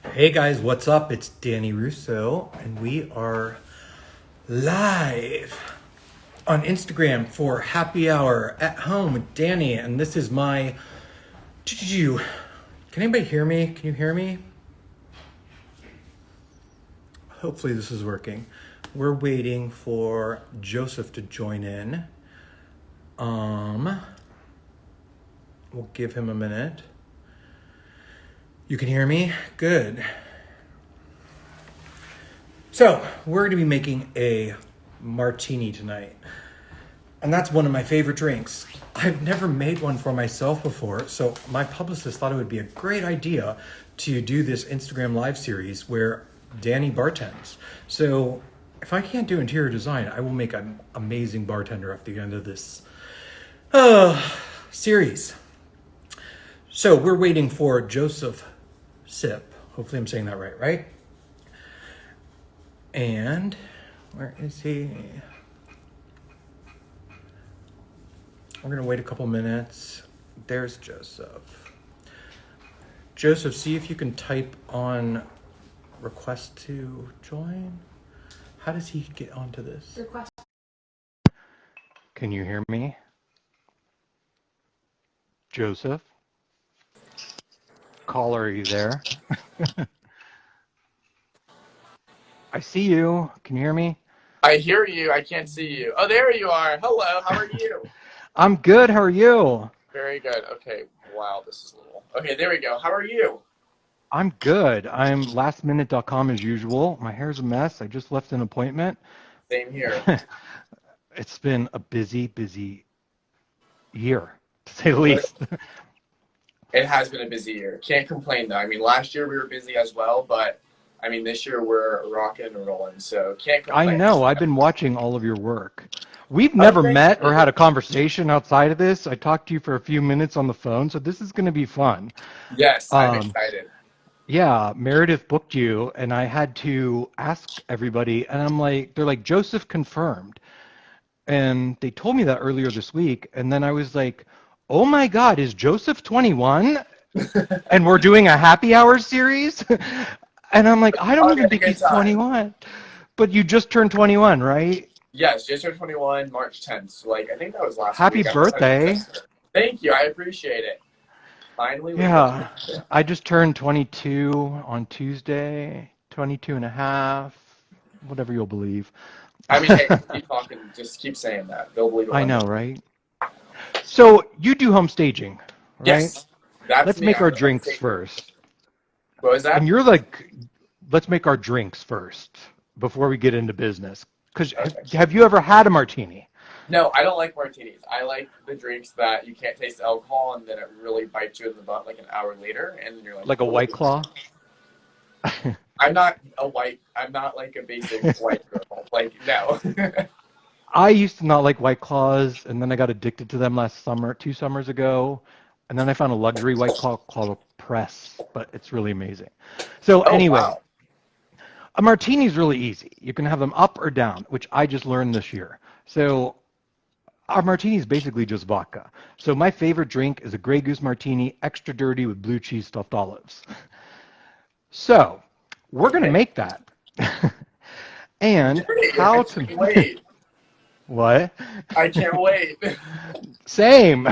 Hey guys, what's up? It's Danny Russo, and we are live on Instagram for happy hour at home with Danny. And this is my. Can anybody hear me? Can you hear me? Hopefully, this is working. We're waiting for Joseph to join in. We'll give him a minute. You can hear me? Good. So, we're going to be making a martini tonight. And that's one of my favorite drinks. I've never made one for myself before, so my publicist thought it would be a great idea to do this Instagram live series where Danny bartends. So, if I can't do interior design, I will make an amazing bartender at the end of this series. So, we're waiting for Joseph Sip. Hopefully I'm saying that right? And where is he? We're going to wait a couple minutes. There's Joseph. Joseph, see if you can type on request to join. How does he get onto this? Request. Can you hear me? Joseph? Caller, are you there? I see you. Can you hear me? I hear you. I can't see you. Oh, there you are. Hello. How are you? I'm good. How are you? Very good. Okay. Wow, this is a little... Okay, there we go. How are you? I'm good. I'm lastminute.com as usual. My hair's a mess. I just left an appointment. Same here. It's been a busy year, to say the least. It has been a busy year. Can't complain, though. I mean, last year we were busy as well, but, I mean, this year we're rocking and rolling, so can't complain. I know. I've been watching all of your work. We've never met or had a conversation outside of this. I talked to you for a few minutes on the phone, so this is going to be fun. Yes, I'm excited. Yeah, Meredith booked you, and I had to ask everybody, and I'm like, they're like, Joseph confirmed. And they told me that earlier this week, and then I was like, oh my God, is Joseph 21? And we're doing a happy hour series? And I'm like, I don't even think he's 21. But you just turned 21, right? Yes, just turned 21, March 10th. So, like, I think that was last Happy week. Happy birthday. Thank you. I appreciate it. Finally. Yeah, I just turned 22 on Tuesday, 22 and a half, whatever you'll believe. I mean, hey, keep talking. Just keep saying that. They'll believe it. I know, right? So you do home staging, right? Yes. Let's make our drinks first. What was that? And you're like, let's make our drinks first before we get into business. Because have you ever had a martini? No, I don't like martinis. I like the drinks that you can't taste the alcohol and then it really bites you in the butt like an hour later and then you're like a White Claw? I'm not like a basic white girl. Like, no. I used to not like White Claws, and then I got addicted to them last summer, 2 summers ago, and then I found a luxury White Claw called a Press, but it's really amazing. So anyway, wow. A martini is really easy. You can have them up or down, which I just learned this year. So our martini is basically just vodka. So my favorite drink is a Grey Goose martini, extra dirty with blue cheese stuffed olives. So we're going to make that. And how to... Wait. What? I can't wait. Same.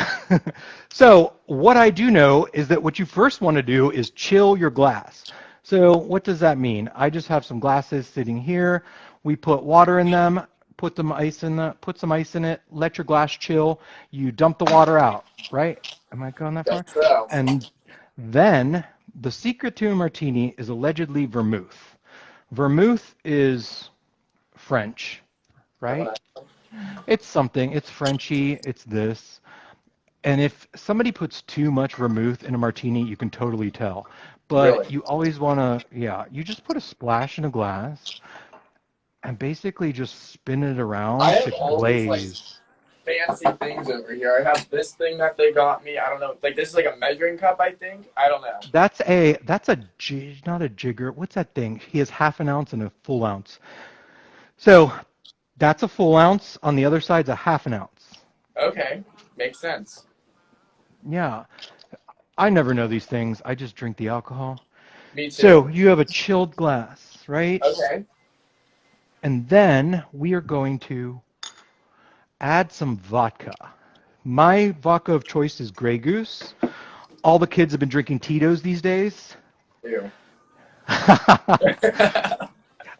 So what I do know is that what you first want to do is chill your glass. So what does that mean? I just have some glasses sitting here. We put water in them, put some ice in it, let your glass chill. You dump the water out, right? Am I going that far? Yes, so. And then the secret to a martini is allegedly vermouth. Vermouth is French, right? It's something. It's Frenchy. It's this. And if somebody puts too much vermouth in a martini, you can totally tell. But really? You always want to, you just put a splash in a glass and basically just spin it around to glaze. These, fancy things over here. I have this thing that they got me. I don't know. Like, this is like a measuring cup, I think. I don't know. That's not a jigger. What's that thing? He has half an ounce and a full ounce. So that's a full ounce. On the other side's a half an ounce. Okay. Makes sense. Yeah. I never know these things. I just drink the alcohol. Me too. So you have a chilled glass, right? Okay. And then we are going to add some vodka. My vodka of choice is Grey Goose. All the kids have been drinking Tito's these days. Ew.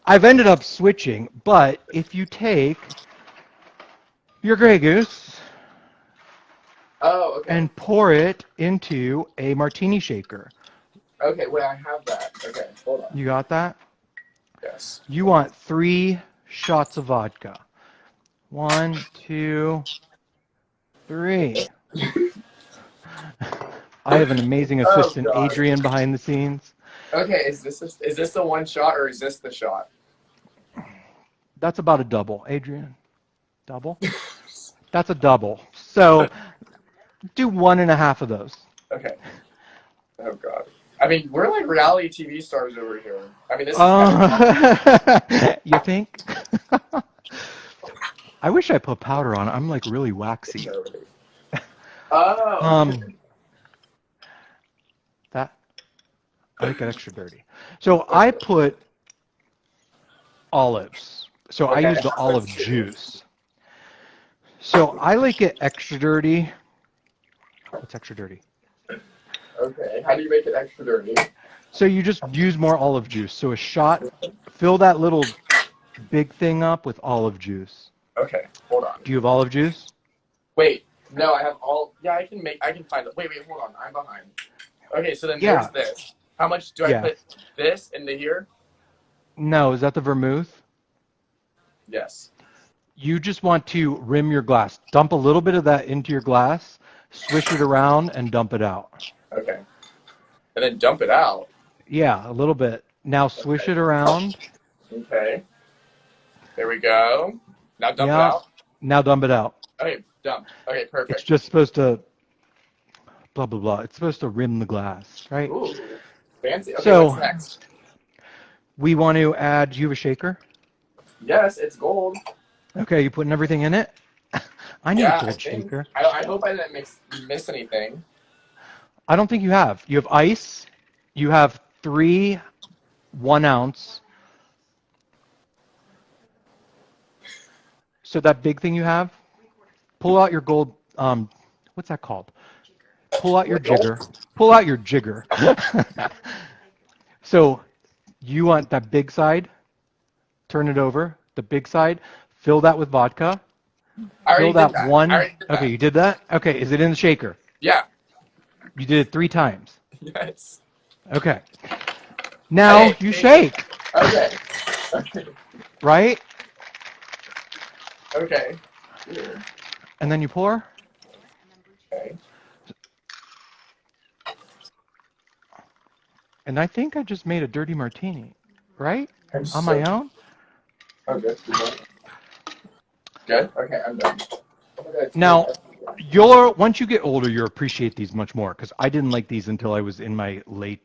I've ended up switching, but if you take your Grey Goose Oh, okay. and pour it into a martini shaker. Okay, wait, I have that. Okay, hold on. You got that? Yes. You want 3 shots of vodka. 1, 2, 3. I have an amazing Oh assistant, god. Adrian, behind the scenes. Okay, is this the one shot or is this the shot? That's about a double. Adrian, double? That's a double. So do 1.5 of those. Okay. Oh god. I mean, we're like reality TV stars over here. I mean, this is kind of You think? I wish I put powder on it. I'm like really waxy. Oh. That I like it extra dirty. So I put olives. So I Okay. use the olive juice. So I like it extra dirty. What's extra dirty? Okay. How do you make it extra dirty? So you just use more olive juice. So a shot, fill that little big thing up with olive juice. Okay. Hold on. Do you have olive juice? Wait. No, I have all. Yeah, I can find it. Wait. Hold on. I'm behind. Okay. So then Yeah. there's this. How much do I put this into here? No, is that the vermouth? Yes. You just want to rim your glass. Dump a little bit of that into your glass, swish it around, and dump it out. Okay. And then dump it out. Yeah, a little bit. Now swish it around. Okay. There we go. Now dump it Yeah. out. Now dump it out. Okay, dumped. Okay, perfect. It's just supposed to blah blah blah. It's supposed to rim the glass, right? Ooh, fancy. Okay, So what's next? we want to add. Do you have a shaker? Yes, it's gold. Okay, you putting everything in it? I need a gold shaker. I hope I didn't miss anything. I don't think you have. You have ice. You have 3 1-ounce. So that big thing you have, pull out your gold. What's that called? Pull out your jigger. Pull out your jigger. So you want that big side. Turn it over. The big side. Fill that with vodka. Fill that one. Okay, you did that? Okay, is it in the shaker? Yeah. You did it 3 times. Yes. Okay. Now you shake. Okay. Right? Okay. And then you pour. Okay. And I think I just made a dirty martini, right? On my own? Oh, good. Good? Okay, I'm done. Now, once you get older, you'll appreciate these much more because I didn't like these until I was in my early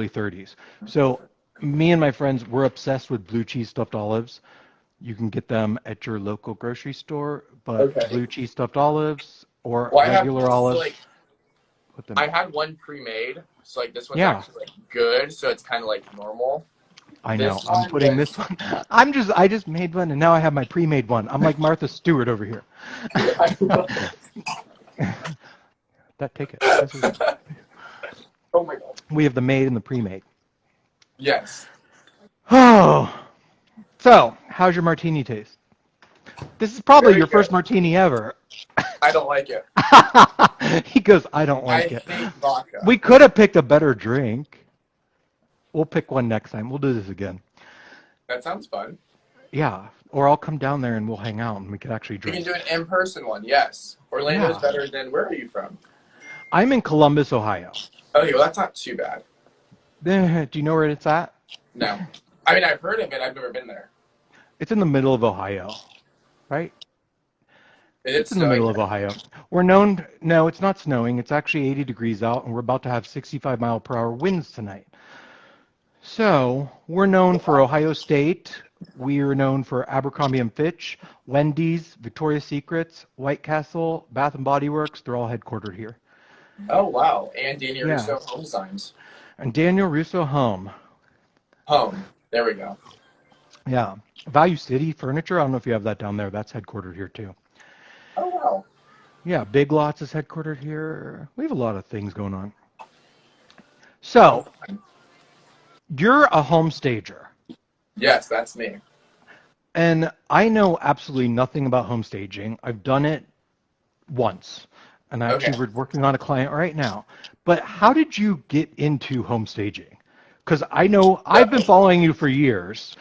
30s. So me and my friends were obsessed with blue cheese stuffed olives. You can get them at your local grocery store, but blue cheese stuffed olives or regular olives. I had one pre-made, so like this one's actually like good, so it's kind of like normal. I know. I'm putting this one. I just made one, and now I have my pre-made one. I'm like Martha Stewart over here. Take it. Oh my god. We have the made and the pre-made. Yes. Oh. So, how's your martini taste? This is probably your first martini ever. I don't like it. He goes, I don't like it. I hate vodka. We could have picked a better drink. We'll pick one next time. We'll do this again. That sounds fun. Yeah. Or I'll come down there and we'll hang out and we could actually drink. We can do an in-person one, yes. Orlando's better than, where are you from? I'm in Columbus, Ohio. Okay, well that's not too bad. Do you know where it's at? No. I mean, I've heard of it. I've never been there. It's in the middle of Ohio, right? It's in the middle of Ohio. We're known, no, it's not snowing. It's actually 80 degrees out, and we're about to have 65-mile-per-hour winds tonight. So we're known for Ohio State. We are known for Abercrombie & Fitch, Wendy's, Victoria's Secrets, White Castle, Bath & Body Works. They're all headquartered here. Oh wow, and Danny Yeah, Russo home signs. and Daniel Russo Home. Home. There we go. Yeah, Value City Furniture. I don't know if you have that down there. That's headquartered here too. Oh wow. Yeah, Big Lots is headquartered here. We have a lot of things going on. Oh, So fine. you're a home stager. Yes, that's me. And I know absolutely nothing about home staging. I've done it once, and Okay. actually we're working on a client right now. But how did you get into home staging? Because I know I've been So, following you for years,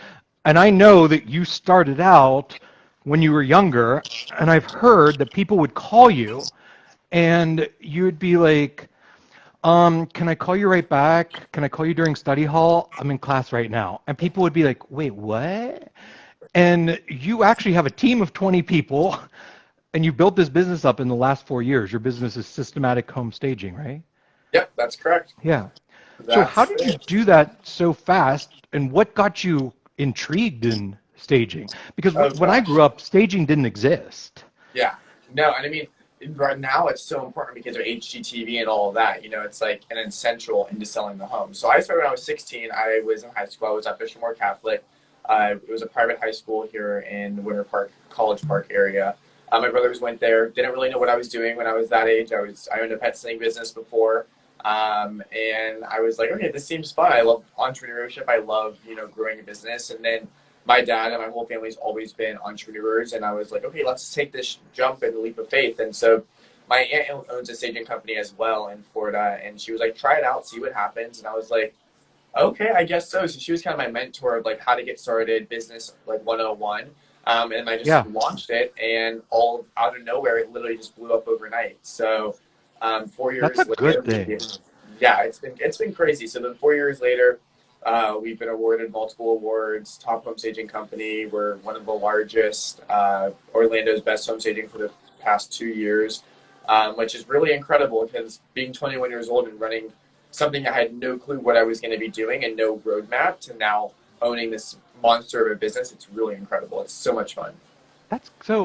and I know that you started out when you were younger, and I've heard that people would call you, and you'd be like, can I call you right back? Can I call you during study hall? I'm in class right now. And people would be like, wait, what? And you actually have a team of 20 people, and you built this business up in the last 4 years. Your business is systematic home staging, right? yep, that's correct. Yeah. So how That's did you it. do that so fast, and what got you intrigued in staging? Because Oh when I gosh. grew up, staging didn't exist. Yeah. No, and I mean, right now it's so important because of HGTV and all of that. You know, it's like an essential into selling the home. So I started when I was 16. I was in high school. I was at Bishop Moore Catholic. It was a private high school here in the Winter Park, College Park area. My brothers went there. Didn't really know what I was doing when I was that age. I owned a pet sitting business before, and I was like, okay, this seems fun. I love entrepreneurship. I love growing a business. And then my dad and my whole family's always been entrepreneurs, and I was like, okay, let's take this jump and leap of faith. And so my aunt owns a staging company as well in Florida, and she was like, try it out, see what happens. And I was like, okay, I guess so. So she was kind of my mentor of like how to get started, business like 101. And I just Yeah, launched it, and all out of nowhere, it literally just blew up overnight. So four that's a years good later, thing. yeah, it's been crazy. So then 4 years later, we've been awarded multiple awards. Top home staging company. We're one of the largest. Orlando's best home staging for the past 2 years, which is really incredible because being 21 years old and running something I had no clue what I was going to be doing and no roadmap to now owning this monster of a business, it's really incredible. It's so much fun.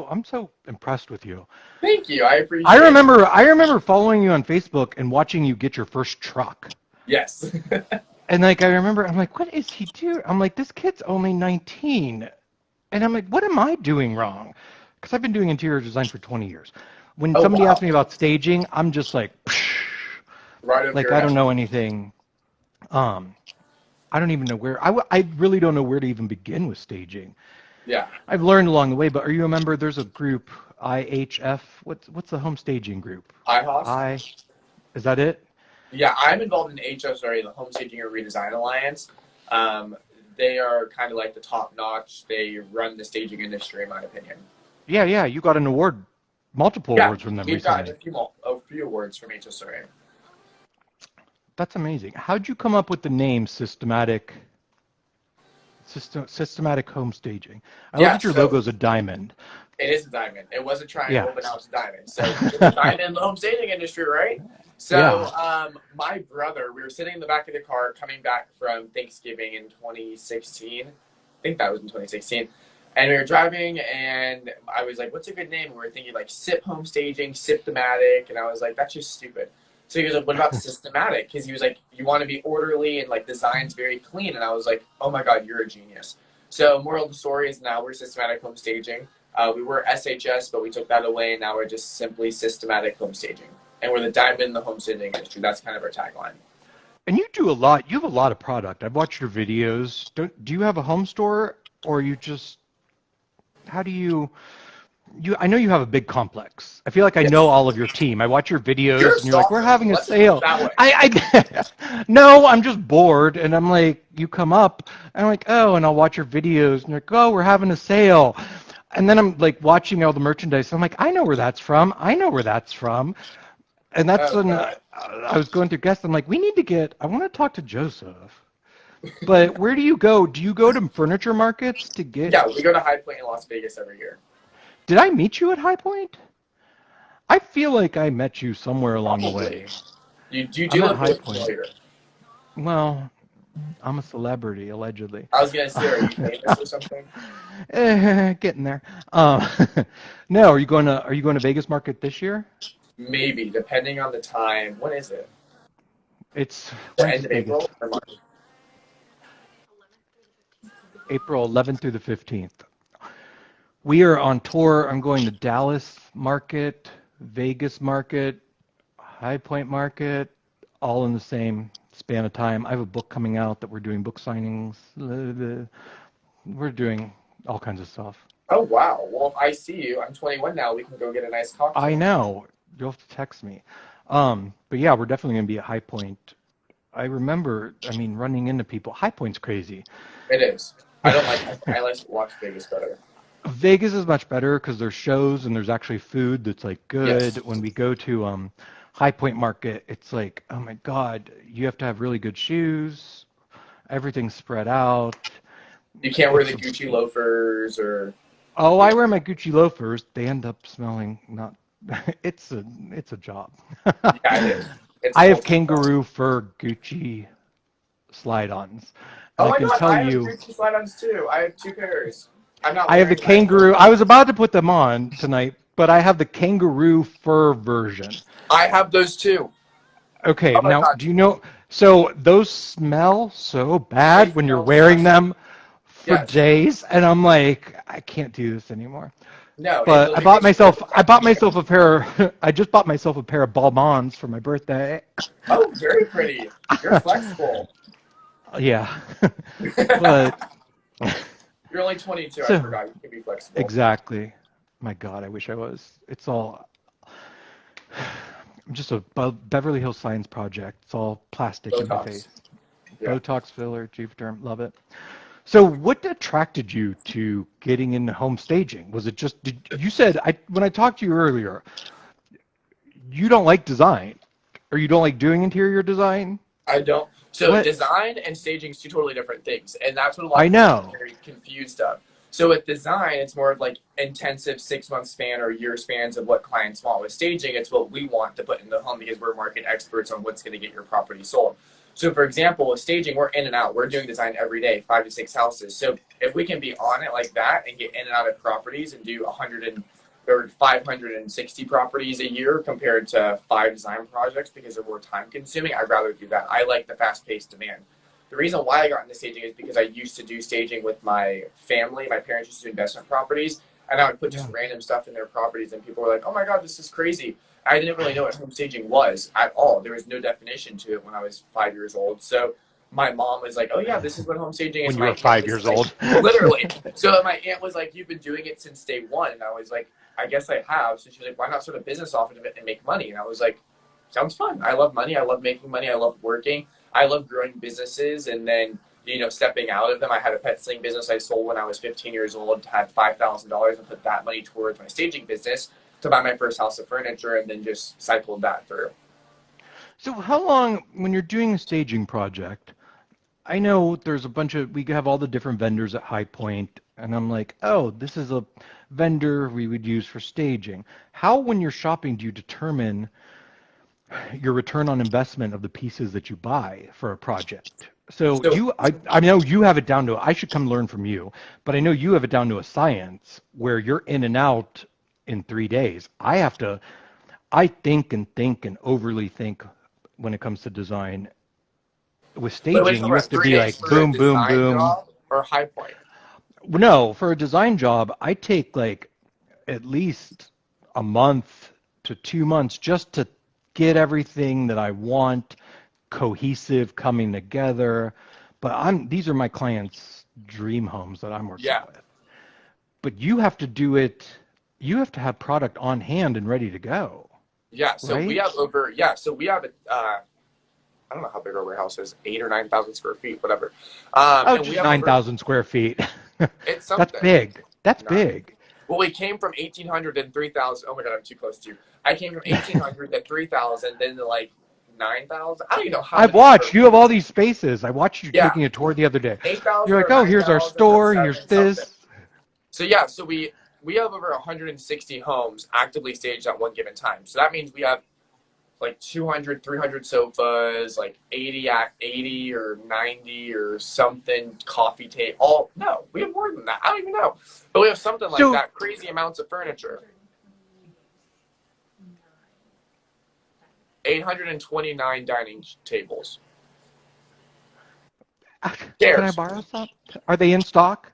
I'm so impressed with you. Thank you. I I appreciate it. remember I remember following you on Facebook and watching you get your first truck. Yes. And like I remember I'm like, what is he doing? I'm like, this kid's only 19. And I'm like, what am I doing wrong? Because I've been doing interior design for 20 years. When Oh, somebody asks wow. me about staging, I'm just like, Right over like your I don't head. know anything. Um, I don't even know I really don't know where to even begin with staging. Yeah. I've learned along the way, but are you a member? There's a group, IHF. What's the home staging group? IHOS? I Is that it? Yeah, I'm involved in HSRA, the Home Staging and Redesign Alliance. Um, they are kind of like the top notch. They run the staging industry, in my opinion. Yeah, yeah. You got an award, multiple Yeah, awards from them we've gotten recently. a few awards from HSRA. That's amazing. How'd you come up with the name systematic home staging? I love Yeah, that your so logo's a diamond. it is a diamond. It was a triangle, Yeah. but now it's a diamond. So it's a diamond in the home staging industry, right? Yeah. So my brother, we were sitting in the back of the car coming back from Thanksgiving in 2016. I think that was in 2016. And we were driving, and I was like, "What's a good name?" And we were thinking like "sip home staging," "sip thematic," and I was like, "That's just stupid." So he was like, "What about systematic?" Because he was like, "You want to be orderly and like designs very clean," and I was like, "Oh my god, you're a genius." So moral of the story is now we're systematic home staging. We were SHS, but we took that away, and now we're just simply systematic home staging. And we're the diamond in the home staging industry. That's kind of our tagline. And you do a lot. You have a lot of product. I've watched your videos. Do you have a home store or you just how do you I know you have a big complex. I feel like I know Yes. all of your team. I watch your You're a videos and you're like, we're stalker. having a Let's just put it sale. that way. I no, I'm just bored and I'm like, you come up and I'm like, oh, and I'll watch your videos and you're like, oh, we're having a sale. And then I'm like watching all the merchandise. I'm like, I know where that's from. I know where that's from. And that's Oh, when God. I was going through guests. I'm like, I want to talk to Joseph. But where do you go? Do you go to furniture markets to get? Yeah, we go to High Point in Las Vegas every year. Did I meet you at High Point? I feel like I met you somewhere along the Probably. way. You I'm do at look High really Point. familiar. Well, I'm a celebrity, allegedly. I was going to say, are you famous or something? Getting there. Um, no, are you going to Vegas Market this year? Maybe, depending on the time. When is it? The When's end of Vegas? April or March? April 11th through the 15th. We are on tour. I'm going to Dallas Market, Vegas Market, High Point Market, all in the same span of time. I have a book coming out that we're doing book signings. We're doing all kinds of stuff. Oh, wow. Well, if I see you, I'm 21 now, we can go get a nice I cocktail. know. You'll have to text me. But yeah, we're definitely going to be at High Point. I remember, I mean, running into people. High Point's crazy. It is. I don't like I like Las Vegas better. Vegas is much better because there's shows and there's actually food that's like good. Yes. When we go to High Point Market, it's like, oh my God, you have to have really good shoes. Everything's spread out. You can't wear the It's Gucci loafers or Oh, you I know. wear my Gucci loafers. They end up smelling not. It's a job. Yeah, it is. It's a I have full-time job. kangaroo fur Gucci slide-ons, and Oh I my can god, tell I have you, Gucci slide-ons too. I have two pairs. I'm not I have the wearing my full kangaroo. I was about to put them on tonight, but I have the kangaroo fur version. I have those too. Okay, Oh my now god. do you know? So those smell so They bad when you're smell wearing disgusting. them for Yes. days, and I'm like, I can't do this anymore. No, it But literally makes you feel I bought disgusting. myself a pair. I just bought myself a pair of Balmains for my birthday. Oh, very pretty. You're flexible. Yeah, but You're only 22. I so forgot. You can be flexible. exactly. My God, I wish I was. It's all. I'm just a Beverly Hills Science project. It's all plastic in my Botox. face. Yeah. Botox filler, Juvederm, love it. So, what attracted you to getting into home staging? Was it just you said when I talked to you earlier, you don't like design, or you don't like doing interior design? I don't. So What? design and staging is two totally different things, and that's what a lot I of people get know. very confused of. So with design, it's more of like intensive 6 month span or year spans of what clients want. With staging, it's what we want to put in the home because we're market experts on what's going to get your property sold. So for example, with staging, we're in and out. We're doing design every day, 5 to 6 houses. So if we can be on it like that and get in and out of properties and do 100 or 560 properties a year compared to 5 design projects because they're more time consuming. I'd rather do that. I like the fast paced demand. The reason why I got into staging is because I used to do staging with my family. My parents used to do investment properties, and I would put just Yeah. random stuff in their properties, and people were like, "Oh my god, this is crazy." I didn't really know what home staging was at all. There was no definition to it when I was 5 years old. So my mom was like, "Oh yeah, this is what home staging is." When you My were aunt five was years like, old. literally. So my aunt was like, "You've been doing it since day one," and I was like, I guess I have. So she's like, why not start a business off of it and make money? And I was like, sounds fun. I love money. I love making money. I love working. I love growing businesses and then, stepping out of them. I had a pet sling business I sold when I was 15 years old, had $5,000 and put that money towards my staging business to buy my first house of furniture and then just cycled that through. So, how long, when you're doing a staging project, I know there's a bunch of, we have all the different vendors at High Point, and I'm like, oh, this is a vendor we would use for staging. How, when you're shopping, do you determine your return on investment of the pieces that you buy for a project? So So I know you have it down to, I should come learn from you, but I know you have it down to a science where you're in and out in 3 days. I think and overly think when it comes to design. With wait staging, for you have what? to Three be days like for a boom, boom, design boom. job or high point? No, for a design job, I take like at least a month to 2 months just to get everything that I want cohesive coming together. But these are my clients' dream homes that I'm working Yeah. with. But you have to do it, you have to have product on hand and ready to go, Yeah. right? So we have I don't know how big our warehouse is, 8 or 9 thousand square feet, whatever. Oh, And we just have over, 9,000 square feet. it's That's something. big. That's Nine. big. Well, we came from 1800 and 3,000. Oh my God, I'm too close to you. I came from 1800 to 3,000, then to like 9,000. I don't even know how I've many square watched. You have feet. all these spaces. I watched you Yeah, taking a tour the other day. You're 8,000 like, or oh, here's our 9,000 or store. Here's 7 something. this. So yeah, so we have over 160 homes actively staged at one given time. So that means we have like 200, 300 sofas, like 80 or 90 or something coffee table. All no, we have more than that. I don't even know, but we have something like So, that. Crazy amounts of furniture. 829 dining tables. Can I Chairs. borrow some? Are they in stock?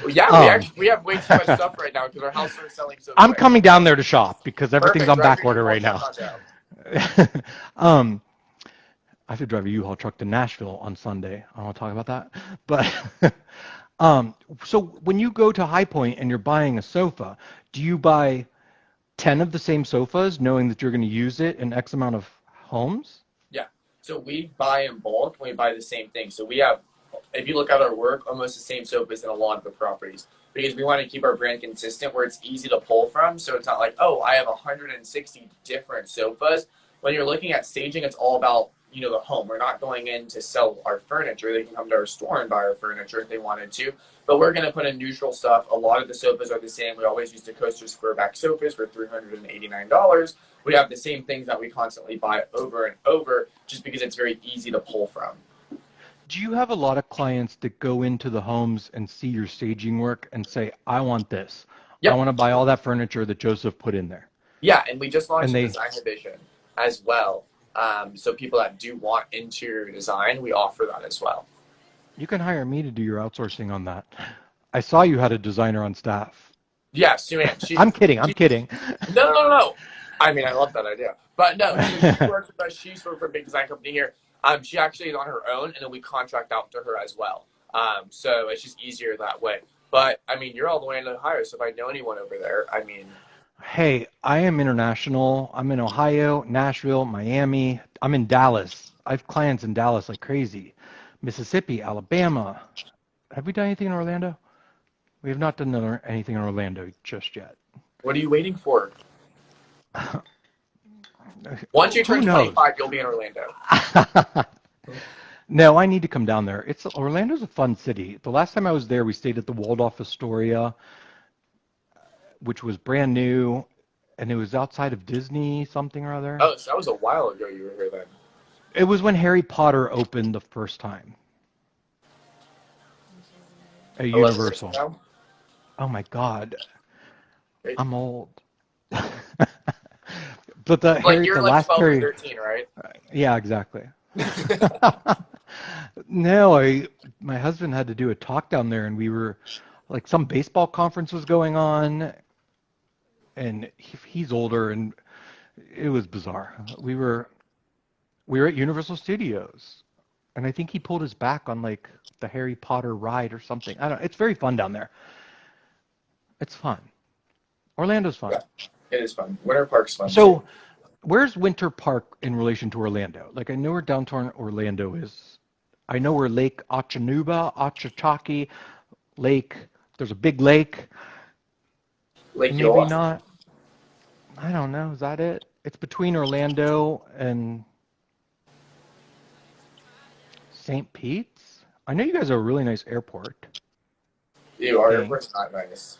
Yeah, um, we have way too much stuff right now because our house started selling so I'm quick. coming down there to shop because everything's Perfect. on Drive back your order U-Haul right truck now. on down. um, I have to drive a U-Haul truck to Nashville on Sunday. I don't want to talk about that. But so when you go to High Point and you're buying a sofa, do you buy 10 of the same sofas knowing that you're going to use it in X amount of homes? Yeah. So we buy in bulk and we buy the same thing. So we have, if you look at our work, almost the same sofas in a lot of the properties because we want to keep our brand consistent where it's easy to pull from. So it's not like, oh, I have 160 different sofas. When you're looking at staging, it's all about, the home. We're not going in to sell our furniture. They can come to our store and buy our furniture if they wanted to. But we're going to put in neutral stuff. A lot of the sofas are the same. We always use the Coaster Square back sofas for $389. We have the same things that we constantly buy over and over just because it's very easy to pull from. Do you have a lot of clients that go into the homes and see your staging work and say, I want this. I Yep. want to buy all that furniture that Joseph put in there. Yeah, and we just launched And a they, design division as well. So people that do want interior design, we offer that as well. you can hire me to do your outsourcing on that. I saw you had a designer on staff. Yeah, Sue-Ann. I'm kidding. I'm She kidding. no. I mean, I love that idea. But no, so she works with us. She's for a big design company here. She actually is on her own, and then we contract out to her as well. So it's just easier that way. But I mean, you're all the way in Ohio, so if I know anyone over there, I mean, Hey, I am international. I'm in Ohio, Nashville, Miami. I'm in Dallas. I have clients in Dallas like crazy. Mississippi, Alabama. Have we done anything in Orlando? We have not done anything in Orlando just yet. what are you waiting for? Once you Who turn knows? 25, you'll be in Orlando. No, I need to come down there. Orlando's a fun city. The last time I was there, we stayed at the Waldorf Astoria, which was brand new, and it was outside of Disney something or other. Oh, so that was a while ago you were here then. It was when Harry Potter opened the first time at 11 years Universal. ago? Oh my God, Right? I'm old. But You're the like last 12 or Harry, 13, right? yeah, exactly. No, my husband had to do a talk down there, and we were like some baseball conference was going on, and he's older, and it was bizarre. We were at Universal Studios, and I think he pulled his back on like the Harry Potter ride or something. I don't. It's very fun down there. It's fun. Orlando's fun. Yeah, it is fun. Winter Park's fun too. So, where's Winter Park in relation to Orlando? Like, I know where downtown Orlando is. I know where Lake Achanuba, Achachaki Lake. There's a big lake. Lake Maybe Eola. not. I don't know. Is that it? It's between Orlando and St. Pete's. I know you guys are a really nice airport. I Ew, our think airport's not nice.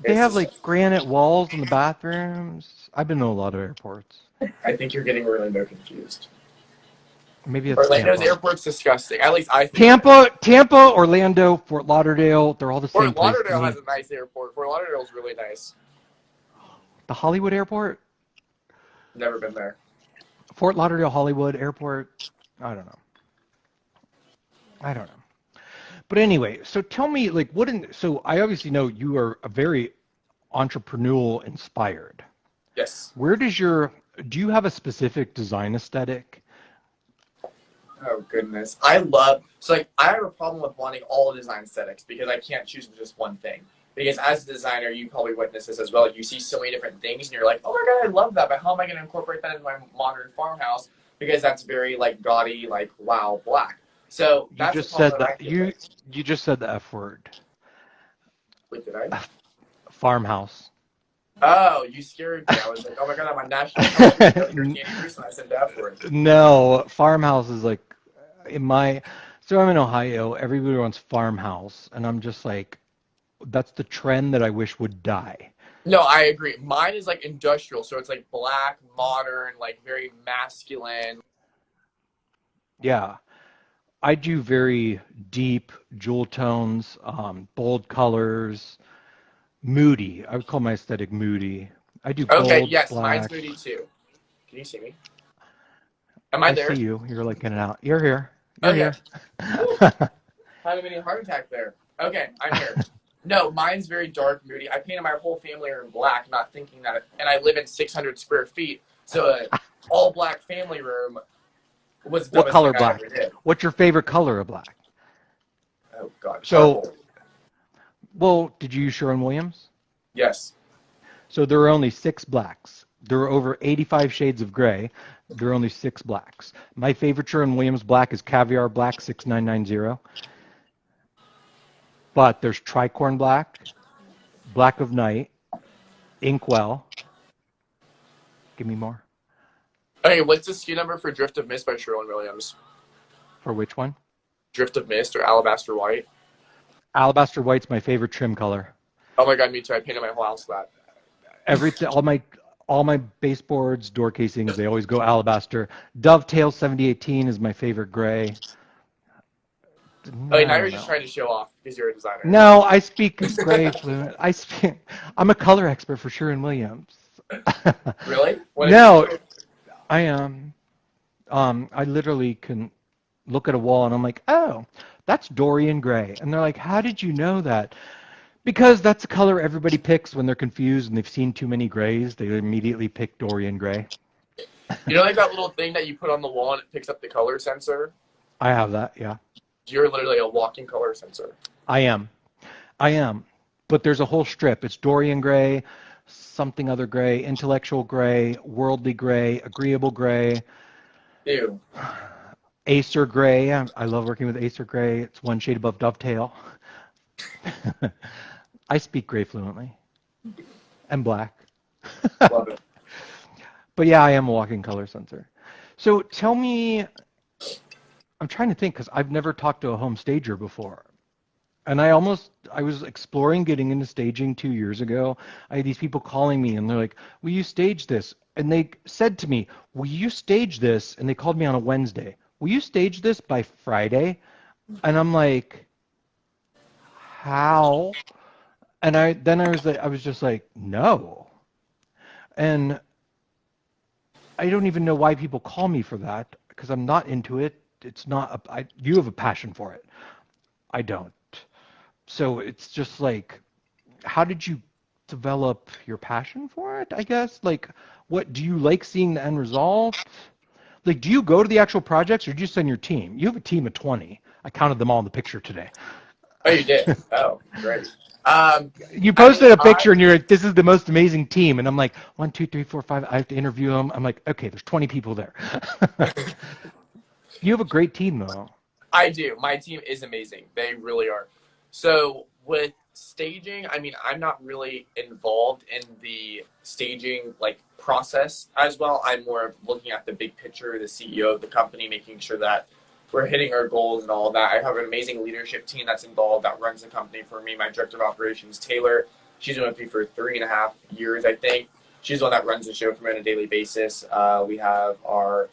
they It's have like disgusting. granite walls in the bathrooms. I've been to a lot of airports. I think you're getting Orlando confused. Maybe it's Orlando's Tampa. airport's disgusting. At least I think it is. Tampa, Orlando, Fort Lauderdale, they're all the same Fort place to Lauderdale me. has a nice airport. Fort Lauderdale's really nice. The Hollywood Airport, Never been there. Fort Lauderdale Hollywood Airport. I don't know. I don't know. But anyway, so tell me, like, so I obviously know you are a very entrepreneurial inspired. Yes. Do you have a specific design aesthetic? Oh goodness. I have a problem with wanting all design aesthetics because I can't choose just one thing. Because as a designer, you probably witness this as well. You see so many different things and you're like, oh my God, I love that, but how am I going to incorporate that into my modern farmhouse? Because that's very like gaudy, like wow, black. So You that's the just problem said that I that deal with. you just said the F word. Wait, did I? Farmhouse. Oh, you scared me. I was like, oh my God, I'm on national television. You're Candy Bruce, and I said that for it. No, farmhouse is like in my so I'm in Ohio, everybody wants farmhouse, and I'm just like that's the trend that I wish would die. No, I agree. Mine is like industrial, so it's like black, modern, like very masculine. Yeah. I do very deep jewel tones, bold colors, moody. I would call my aesthetic moody. I do Okay, gold, yes, mine's black. moody too. Can you see me? Am I I there? see you. You're like in and out. You're here. You're Okay. here. Woo. Had a mini heart attack there. Okay, I'm here. No, mine's very dark, moody. I painted my whole family in black, not thinking that, and I live in 600 square feet, so an all black family room was the What dumbest thing color I ever black? did. What's your favorite color of black? Oh God, So, purple. well, did you use Sherwin-Williams? Yes. So there are only six blacks. There are over 85 shades of gray. There are only six blacks. My favorite Sherwin-Williams black is Caviar Black 6990. But there's Tricorn Black, Black of Night, Inkwell. Give me more. Okay, what's the SKU number for Drift of Mist by Sherwin-Williams? For which one? Drift of Mist or Alabaster White? Alabaster White's my favorite trim color. Oh my God, me too. I painted my whole house that. Everything, all my baseboards, door casings, they always go alabaster. Dovetail 7018 is my favorite gray. Okay, I now you're don't just know. trying to show off because you're a designer. No, I speak gray fluent. I'm a color expert for Sherwin-Williams. Really? What have you No, do? I am. I literally can look at a wall and I'm like, oh, that's Dorian gray. And they're like, how did you know that? Because that's the color everybody picks when they're confused and they've seen too many grays. They immediately pick Dorian gray. You know, like that little thing that you put on the wall and it picks up the color sensor? I have that, yeah. You're literally a walking color sensor. I am. I am. But there's a whole strip. It's Dorian gray, something other gray, intellectual gray, worldly gray, agreeable gray, Ew. Acer gray. I love working with Acer gray. It's one shade above Dovetail. I speak gray fluently and black. Love it. But yeah, I am a walking color sensor. So tell me, I'm trying to think because I've never talked to a home stager before. And I was exploring getting into staging 2 years ago. I had these people calling me and they're like, will you stage this? And they said to me, will you stage this? And they called me on a Wednesday. Will you stage this by Friday? And I'm like, how? And I was just like, no. And I don't even know why people call me for that because I'm not into it. It's not, you have a passion for it. I don't. So it's just like, how did you develop your passion for it, I guess? Like, what do you like seeing the end result? Like, do you go to the actual projects or do you send your team? You have a team of 20. I counted them all in the picture today. Oh, you did? Oh, great. You I mean, posted a picture and you're like, this is the most amazing team. And I'm like, 1, 2, 3, 4, 5. I have to interview them. I'm like, okay, there's 20 people there. You have a great team, though. I do. My team is amazing. They really are. So with staging, I mean, I'm not really involved in the staging like process as well. I'm more of looking at the big picture, the CEO of the company, making sure that we're hitting our goals and all of that. I have an amazing leadership team that's involved that runs the company for me. My director of operations, Taylor, she's been with me for 3.5 years, I think. She's the one that runs the show for me on a daily basis. We have our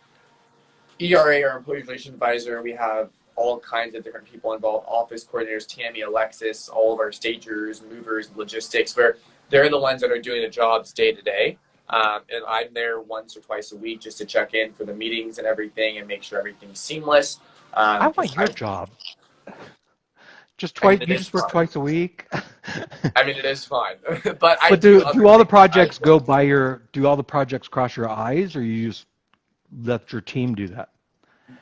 ERA, our employee relations advisor. We have all kinds of different people involved, office coordinators, Tammy, Alexis, all of our stagers, movers, logistics, where they're the ones that are doing the jobs day to day. And I'm there once or twice a week just to check in for the meetings and everything and make sure everything's seamless. I Because want your job. Just I twice, mean, it you is just work fun. twice a week. I mean, it is fun. But I But do do other all the things. projects go by do all the projects cross your eyes or you just let your team do that?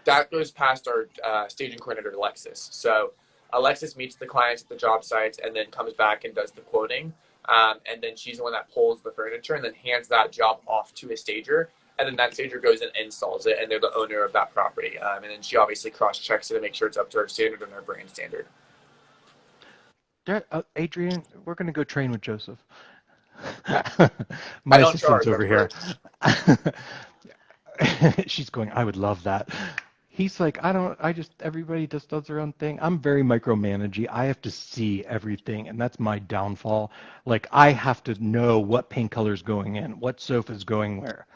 That goes past our staging coordinator, Alexis. So Alexis meets the clients at the job sites and then comes back and does the quoting. And then she's the one that pulls the furniture and then hands that job off to a stager. And then that stager goes and installs it, and they're the owner of that property. And then she obviously cross-checks it to make sure it's up to our standard and our brand standard. Adrian, we're going to go train with Joseph. I My don't assistant's charge. I'm over here. free. She's going, I would love that. He's like, everybody just does their own thing. I'm very micromanagey. I have to see everything, and that's my downfall. Like, I have to know what paint color is going in, what sofa is going where.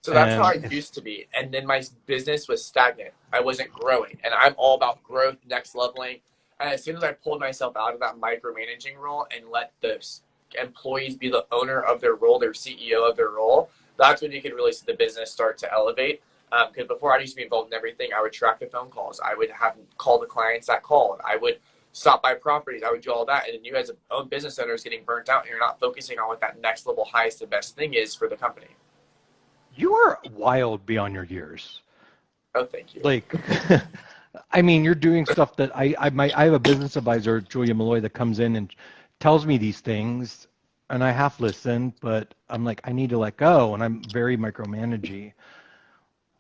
So that's how And I used to be. And then my business was stagnant. I wasn't growing. And I'm all about growth, next leveling. And as soon as I pulled myself out of that micromanaging role and let the employees be the owner of their role, their CEO of their role, that's when you can really see the business start to elevate. Because before I used to be involved in everything, I would track the phone calls. I would have call the clients that called. I would stop by properties. I would do all that. And then you as a own business owner is getting burnt out and you're not focusing on what that next level highest and best thing is for the company. You are wild beyond your years. Oh, thank you. Like, I mean, you're doing stuff that I have a business advisor, Julia Malloy, that comes in and tells me these things, and I half listen, but I'm like, I need to let go, and I'm very micromanagey.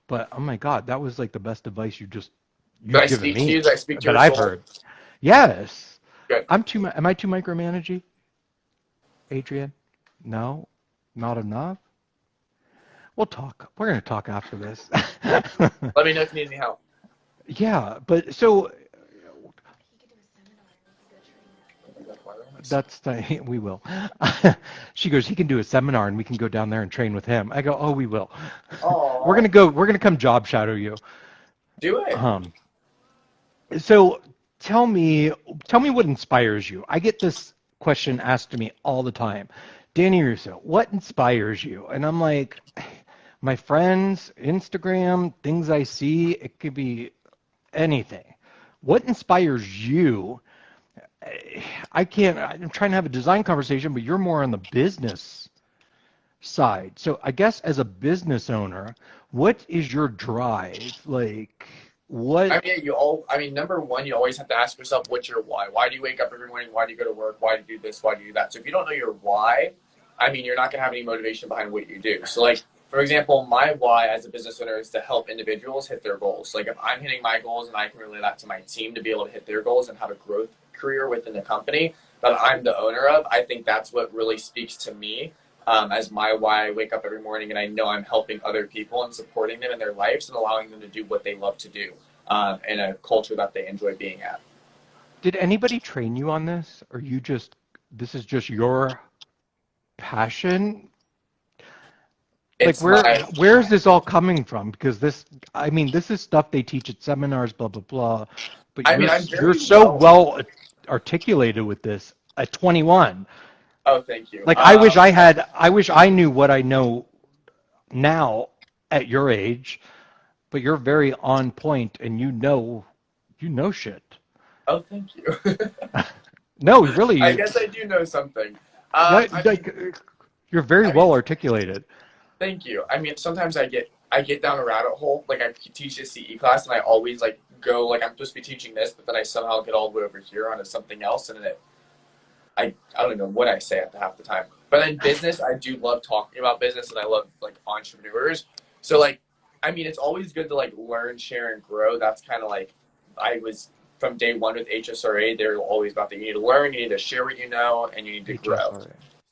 But oh my God, that was like the best advice Did you've I given speak to you? me Did I speak to that your I've soul? heard. Yes. Good. Am I too micromanagey, Adrian? No, not enough. We'll talk. We're gonna talk after this. Let me know if you need any help. Yeah, but so that's the, we will. She goes, he can do a seminar and we can go down there and train with him. I go, oh, we will. Oh, We're gonna come job shadow you. do it. So tell me what inspires you. I get this question asked to me all the time. Danny Russo, what inspires you? And I'm like, my friends, Instagram, things I see, it could be anything. What inspires you? I'm trying to have a design conversation, but you're more on the business side. So I guess as a business owner, what is your drive? Like, what? I mean, number one, you always have to ask yourself, what's your why? Why do you wake up every morning? Why do you go to work? Why do you do this? Why do you do that? So if you don't know your why, I mean, you're not going to have any motivation behind what you do. So like, for example, my why as a business owner is to help individuals hit their goals. Like if I'm hitting my goals and I can relay that to my team to be able to hit their goals and have a growth career within the company that I'm the owner of, I think that's what really speaks to me as my why. I wake up every morning and I know I'm helping other people and supporting them in their lives and allowing them to do what they love to do in a culture that they enjoy being at. Did anybody train you on this, or this is just your passion? Like It's my, where is this all coming from? Because I mean, this is stuff they teach at seminars, blah blah blah. But I mean, I'm you're very so well articulated with this at 21. oh, thank you. Like I wish I knew what I know now at your age, but you're very on point and you know shit. Oh, thank you. No, really, I guess I do know something. like, I mean, like you're very I mean, well articulated. thank you. I mean, sometimes I get down a rabbit hole. Like I teach this CE class, and I always like go like I'm supposed to be teaching this, but then I somehow get all the way over here onto something else, and I don't even know what I say at the half the time. But in business, I do love talking about business, and I love like entrepreneurs. So like, I mean, it's always good to like learn, share, and grow. That's kind of like I was from day one with HSRA. They're always about that. You need to learn, you need to share what you know, and you need to grow. HSRA.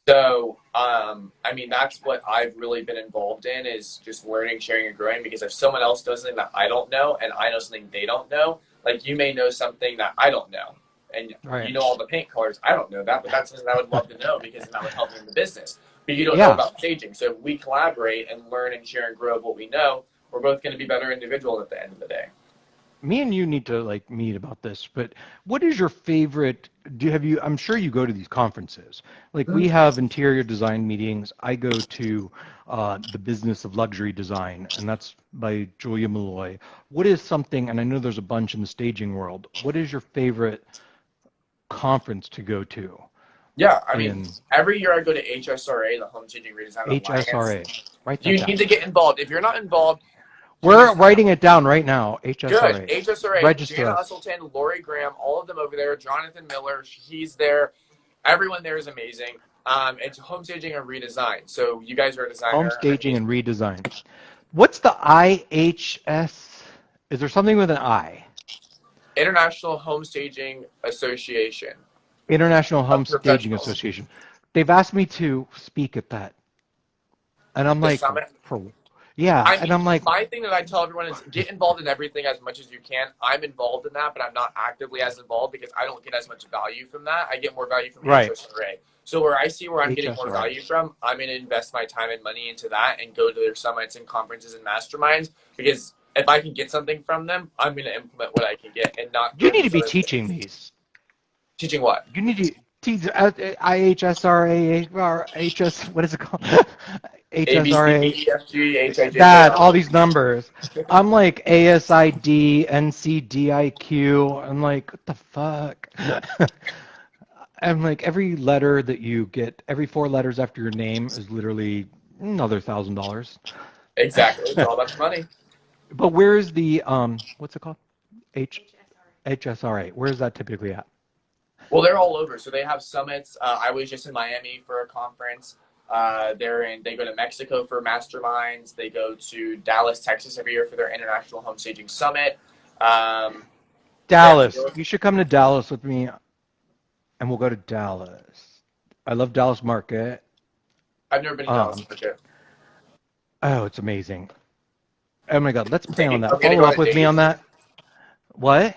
So, I mean, that's what I've really been involved in is just learning, sharing, and growing. Because if someone else knows something that I don't know, and I know something they don't know, like you may know something that I don't know, and Right. you know all the paint colors. I don't know that, but that's something I would love to know because that would help me in the business. But you don't know Yeah. about staging. So if we collaborate and learn and share and grow what we know, we're both going to be better individuals at the end of the day. Me and you need to like meet about this, but what is your favorite? I'm sure you go to these conferences. Like we have interior design meetings. I go to the Business of Luxury Design, and that's by Julia Malloy. What is something, and I know there's a bunch in the staging world, what is your favorite conference to go to? Yeah, I mean, every year I go to HSRA, the Home Staging Redesign HSRA. Alliance. Write that You down. need to get involved. If you're not involved, We're writing it down right now. HSRA. good. HSRA, Register Jana us. Usselton, Lori Graham, all of them over there. Jonathan Miller, he's there. Everyone there is amazing. It's home staging and redesign. So you guys are a designer. Home staging and redesign. What's the IHS? Is there something with an I? International Home Staging Association. International Home Of Staging Professionals. Association. They've asked me to speak at that. And I'm The like, summit. yeah. I And mean, I'm like, my thing that I tell everyone is get involved in everything as much as you can. I'm involved in that, but I'm not actively as involved because I don't get as much value from that. I get more value from right. HSRA. So where I see where I'm getting more HSRA. value from, I'm going to invest my time and money into that and go to their summits and conferences and masterminds because if I can get something from them, I'm going to implement what I can get and not. You need to be teaching these. Teaching what? You need to. IHSRA or HS, what is it called? A B C D HSRA, E F G H I J K that, all L. these numbers. I'm like ASID, NCDIQ. I'm like, what the fuck? I'm like, every letter that you get, every four letters after your name is literally another $1,000. Exactly. It's all about the money. But where is the what's it called? H HSRA. Where is that typically at? Well, they're all over. So they have summits. I was just in Miami for a conference. They go to Mexico for masterminds. They go to Dallas, Texas every year for their International Home Staging Summit. Um, Dallas. You should come to Dallas with me, and we'll go to Dallas. I love Dallas Market. I've never been to Dallas Market. Oh, it's amazing. Oh my God, let's plan on Date? that. Okay, to Follow go on up a with me date? on that. What?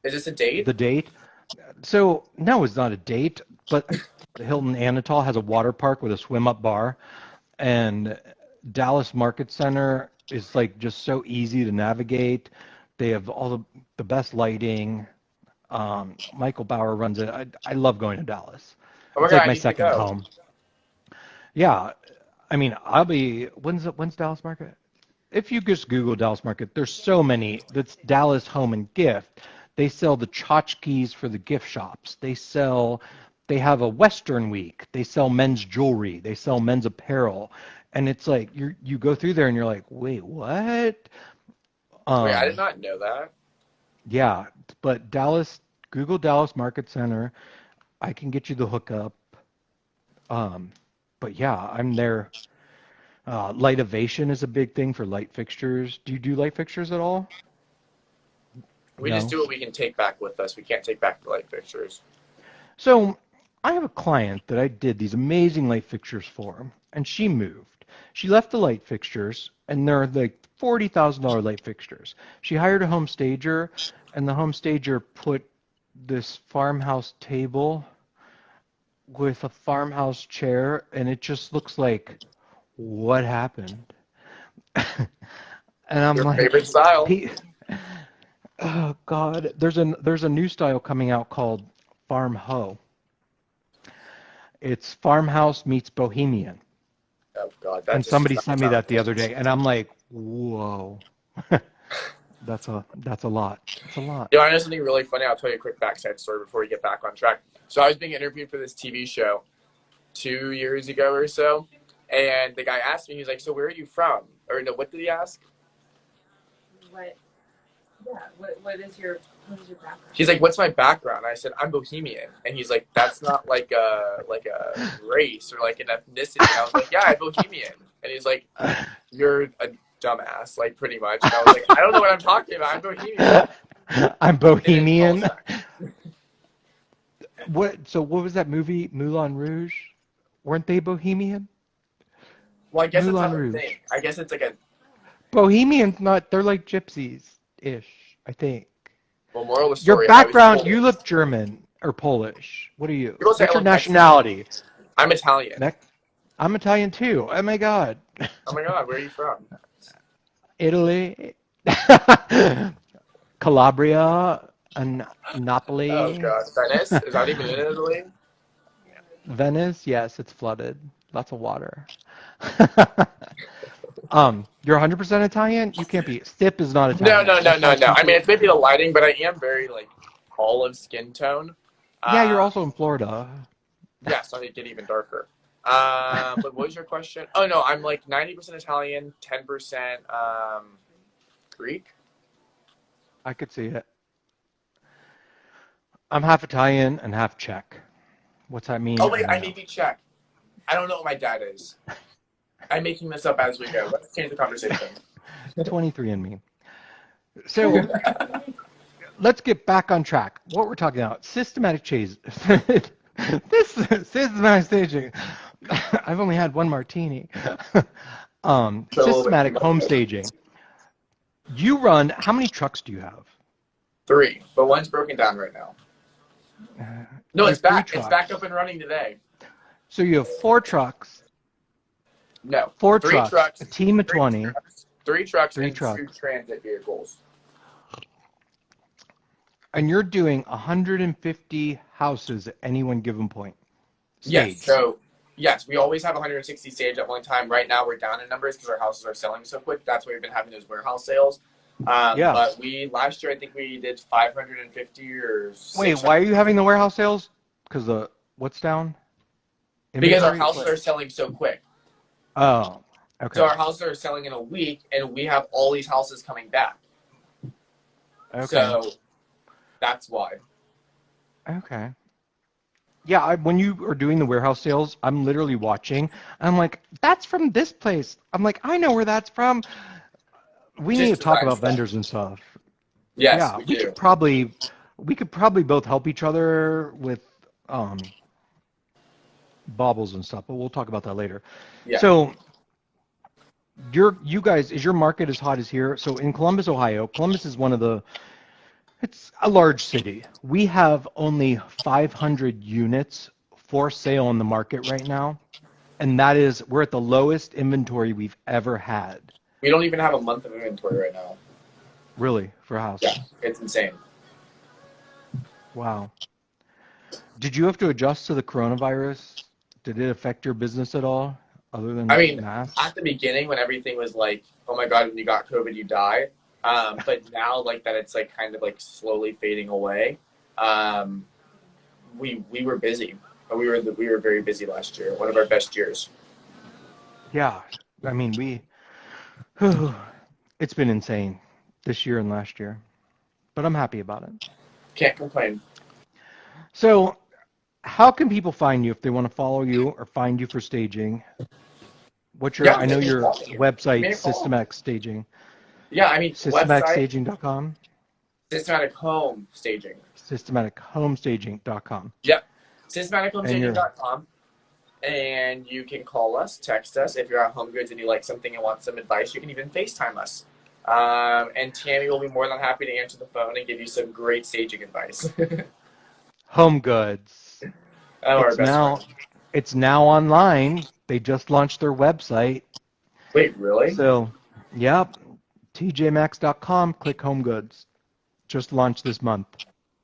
Is this a date? The date? So, no, it's not a date, but the Hilton Anatol has a water park with a swim up bar, and Dallas Market Center is like just so easy to navigate. They have all the best lighting. Michael Bauer runs it. I love going to Dallas. Oh my It's God, like I my need to second go. home. Yeah, I mean, I'll be. When's Dallas Market? If you just Google Dallas Market, there's so many. That's Dallas Home and Gift. They sell the tchotchkes for the gift shops. They have a Western week. They sell men's jewelry. They sell men's apparel. And it's like you go through there and you're like, wait, what? Wait, I did Um, not know that. yeah, but Google Dallas Market Center. I can get you the hookup. Um, but yeah, I'm there. Lightivation is a big thing for light fixtures. Do you do light fixtures at all? We just No. do what we can take back with us. We can't take back the light fixtures. So I have a client that I did these amazing light fixtures for, and she moved. She left the light fixtures, and they're like $40,000 light fixtures. She hired a home stager, and the home stager put this farmhouse table with a farmhouse chair, and it just looks like, what happened? And I'm Your favorite like, style? he, oh God, there's a new style coming out called Farm Ho. It's farmhouse meets bohemian. Oh God, And that just does somebody not sent me sound that the other appealing to day, me. and I'm like, whoa, that's a lot. That's a lot. You know, I know something really funny. I'll tell you a quick backside story before we get back on track. So I was being interviewed for this TV show 2 years ago or so, and the guy asked me, he's like, "So where are you from?" Or no, what did he ask? What? Yeah. What is your background? He's like, "What's my background?" I said, "I'm Bohemian," and he's like, "That's not like a race or like an ethnicity." And I was like, "Yeah, I'm Bohemian," and he's like, "You're a dumbass," like pretty much. And I was like, "I don't know what I'm talking about. I'm Bohemian." I'm And then call bohemian. us back. What? So what was that movie, Moulin Rouge? Weren't they bohemian? Well, I guess it's Moulin not a Rouge. thing. I guess it's like a Bohemians, not. They're like gypsies-ish, I think. well, moral of the Your story. I was background, told. you look German or Polish. What are you? People say I What's your look Mexican. nationality? I'm Italian. I'm Italian too. Oh my God. Oh my God, where are you from? Italy, Calabria, and Oh Napoli, God, Venice? Is that even in Italy? Venice. Yes, it's flooded. Lots of water. You're 100% Italian? You can't be. Sip is not No, Italian. no, no, That's no, why no. I mean, people. it's maybe the lighting, but I am very like olive skin tone. Yeah, you're Uh, also in Florida. yes, I think get even darker. But what was your question? Oh no, I'm like 90% Italian, 10% Greek. I could see it. I'm half Italian and half Czech. What's that mean? Oh I wait, don't I know. may be Czech. I don't know what my dad is. I'm making this up as we go. Let's change the conversation. 23 and me. So let's get back on track. What we're talking about, systematic chase. This systematic staging. I've only had one martini. So a little bit too Systematic home much. staging. You run, how many trucks do you have? 3, but one's broken down right now. No, You it's have three back. It's trucks. back up and running today. So you have four trucks, No, four three trucks, a trucks, team of three 20, trucks, three trucks, three and two trucks. transit vehicles. And you're doing 150 houses at any one given point. Yes. Staged. So, yes, we always have 160 stage at one time. Right now, we're down in numbers because our houses are selling so quick. That's why we've been having those warehouse sales. Yeah. But last year, I think we did 550 or Wait, why 600 are you having the warehouse sales? Because the what's down? because our Inventory? houses What? are selling so quick. Oh, So okay. our houses are selling in a week, and we have all these houses coming back. Okay. So that's why. Okay. Yeah, when you are doing the warehouse sales, I'm literally watching. I'm like, that's from this place. I'm like, I know where that's from. We need to Just talk design about stuff. vendors and stuff. Yes, Yeah, we do. we could probably both help each other with um baubles and stuff, but we'll talk about that later. Yeah. So you guys, is your market as hot as here? So in Columbus, Ohio, Columbus is one of the it's a large city. We have only 500 units for sale on the market right now, and that is we're at the lowest inventory we've ever had. We don't even have a month of inventory right now. Really, for Yeah, houses. it's insane. Wow. Did you have to adjust to the coronavirus? Did it affect your business at all, other I than mean, masks? at the beginning when everything was like, oh my god, when you got COVID, you die. But now, like that, it's like kind of like slowly fading away. Um, we were busy. We were very busy last year. One of our best years. Yeah. I mean, it's been insane this year and last year, but I'm happy about it. Can't complain. So, how can people find you if they want to follow you or find you for staging? Yeah, I know maybe your call me. Give me website, a call. Systematic Staging, Yeah, I mean, website systematicstaging.com, systematic home staging. systematichomestaging.com, Yep, and your systematichomestaging.com. And you can call us, text us. If you're at Home Goods and you like something and want some advice, you can even FaceTime us. And Tammy will be more than happy to answer the phone and give you some great staging advice. home goods. Oh, our It's best friend. now it's now online. They just launched their website. Wait, really? So, yep, tjmax.com, click home goods. Just launched this month.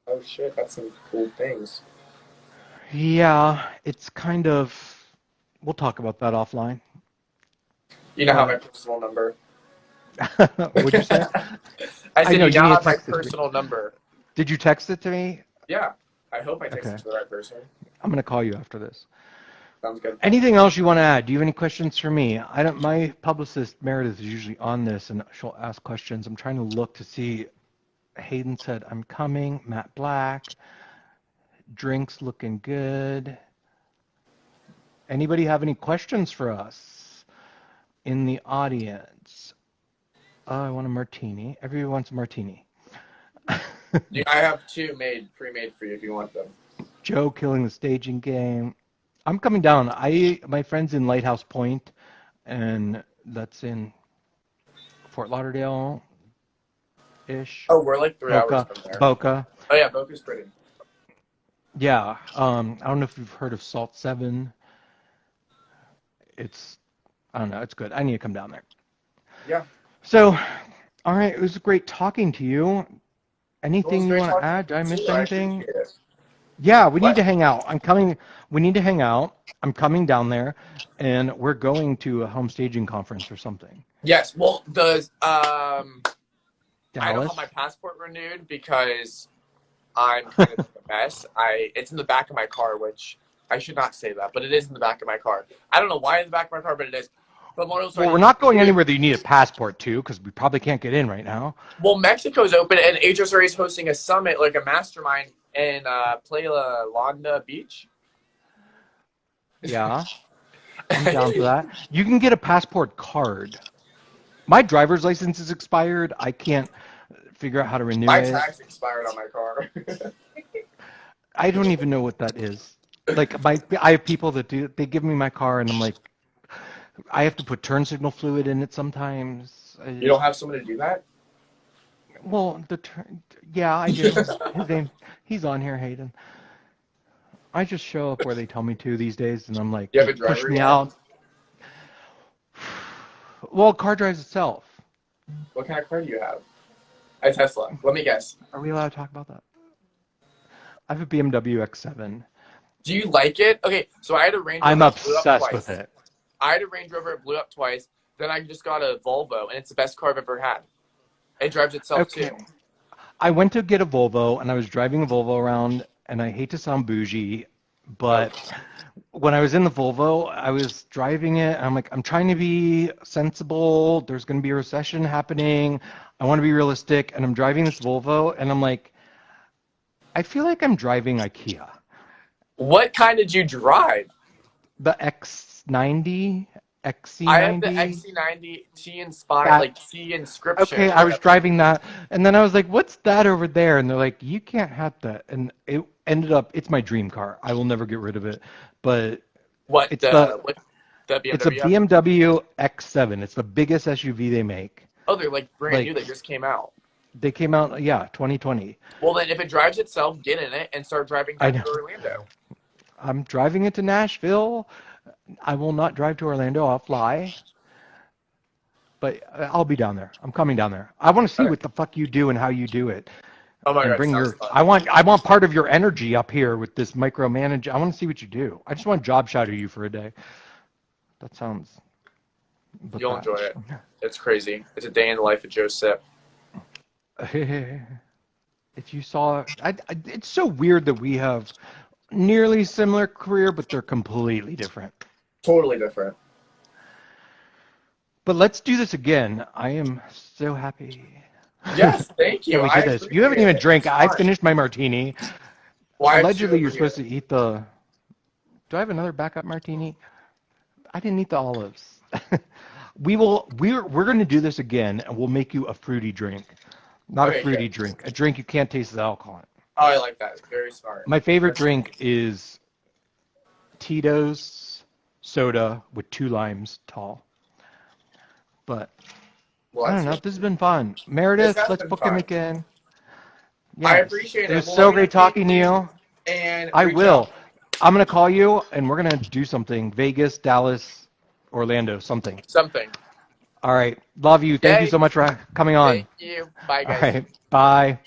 Oh shit, that's some cool things. Yeah, it's kind of we'll talk about that offline. You now have my But personal number. what'd you say? I I said know you you now need to have my text it to me. personal number. Did you text it to me? Yeah, I hope I texted Okay. to the right person. I'm gonna call you after this. Sounds good. Anything else you want to add? Do you have any questions for me? I don't. My publicist Meredith is usually on this, and she'll ask questions. I'm trying to look to see. Hayden said, "I'm coming." Matt Black, drinks looking good. Anybody have any questions for us in the audience? Oh, I want a martini. Everyone wants a martini. Yeah, I have two pre-made for you if you want them. Joe killing the staging game. I'm coming down. My friend's in Lighthouse Point, and that's in Fort Lauderdale ish. Oh, we're like 3 hours Boca, from there. Boca. Oh yeah, Boca's pretty. Yeah. I don't know if you've heard of Salt Seven. It's I don't know. It's good. I need to come down there. Yeah. So, all right. It was great talking to you. Well, it was Anything you great want to talking add? Did I to you miss too. I anything? appreciate it. Yeah, we need to What? hang out. I'm coming. We need to hang out. I'm coming down there, and we're going to a home staging conference or something. Yes. Well, I don't have my Dallas. passport renewed because I'm kind of a mess. It's in the back of my car, which I should not say that, but it is in the back of my car. I don't know why it's in the back of my car, but it is. But more so, I Well, need we're to get not going renewed. anywhere that you need a passport to, because we probably can't get in right now. Well, Mexico's open, and HSRA is hosting a summit, like a mastermind in Playa Londa Beach. Yeah, I'm down for that. You can get a passport card. My driver's license is expired. I can't figure out how to renew My it. tax expired on my car. I don't even know what that is. I have people that do. They give me my car, and I'm like, I have to put turn signal fluid in it sometimes. You don't have someone to do that? Well, yeah, I do. His name, he's on here, Hayden. I just show up where they tell me to these days, and I'm like, You have they a push driver's me out. license? Well, car drives itself. What kind of car do you have? A Tesla. Let me guess. Are we allowed to talk about that? I have a BMW X7. Do you like it? Okay, so I had a Range I'm Rover that blew up obsessed with twice. it. I had a Range Rover that blew up twice. Then I just got a Volvo, and it's the best car I've ever had. It drives itself too. Okay. I went to get a Volvo and I was driving a Volvo around, and I hate to sound bougie, Oh, but when I was in the Volvo, I was driving it and I'm like, I'm trying to be sensible. There's going to be a recession happening. I want to be realistic. And I'm driving this Volvo and I'm like, I feel like I'm driving IKEA. what kind did you drive? The X90, I have the XC90. XC90 T Inspire, That like T Inscription Okay, or I was whatever. driving that, and then I was like, "What's that over there?" And they're like, "You can't have that." And it ended up, it's my dream car. I will never get rid of it. But What it's the what the it's a BMW have? BMW X7. It's the biggest SUV they make. Oh, they're like brand new. Like They just came out. they came out, yeah, 2020. Well, then if it drives itself, get in it and start driving I back know. to Orlando. I'm driving it to Nashville. I will not drive to Orlando. I'll fly. But I'll be down there. I'm coming down there. I want to see Okay. what the fuck you do and how you do it. Oh my And God, bring sounds your fun. I want part of your energy up here with this micromanage. I want to see what you do. I just want to job shadow you for a day. That sounds but You'll enjoy it. It's crazy. It's a day in the life of Joe Sip. if you saw it's so weird that we have nearly similar career but they're completely different. Totally different. But let's do this again. I am so happy Yes, thank that you. we I did this. You haven't appreciate even it. It's drank. I fun. finished my martini. Well, I have two Allegedly, over you're supposed here. to eat the. Do I have another backup martini? I didn't eat the olives. We're going to do this again, and we'll make you a fruity drink, not a Okay, fruity good. drink, a drink you can't taste the alcohol in. Oh, I like that. Very smart. My favorite drink is Tito's soda with 2 limes tall. But Well, I that's don't know. good. This has been fun. This Meredith, has let's been book him fun. again. I Yes, appreciate it it. was Well, let so me know great if you need talking to anything you. and I reach will. out. I'm gonna call you, and we're gonna do something. Vegas, Dallas, Orlando, something. Something. All right. Love you. Thank you Yay. so much for coming on. Thank you. Bye, All guys. right. Bye.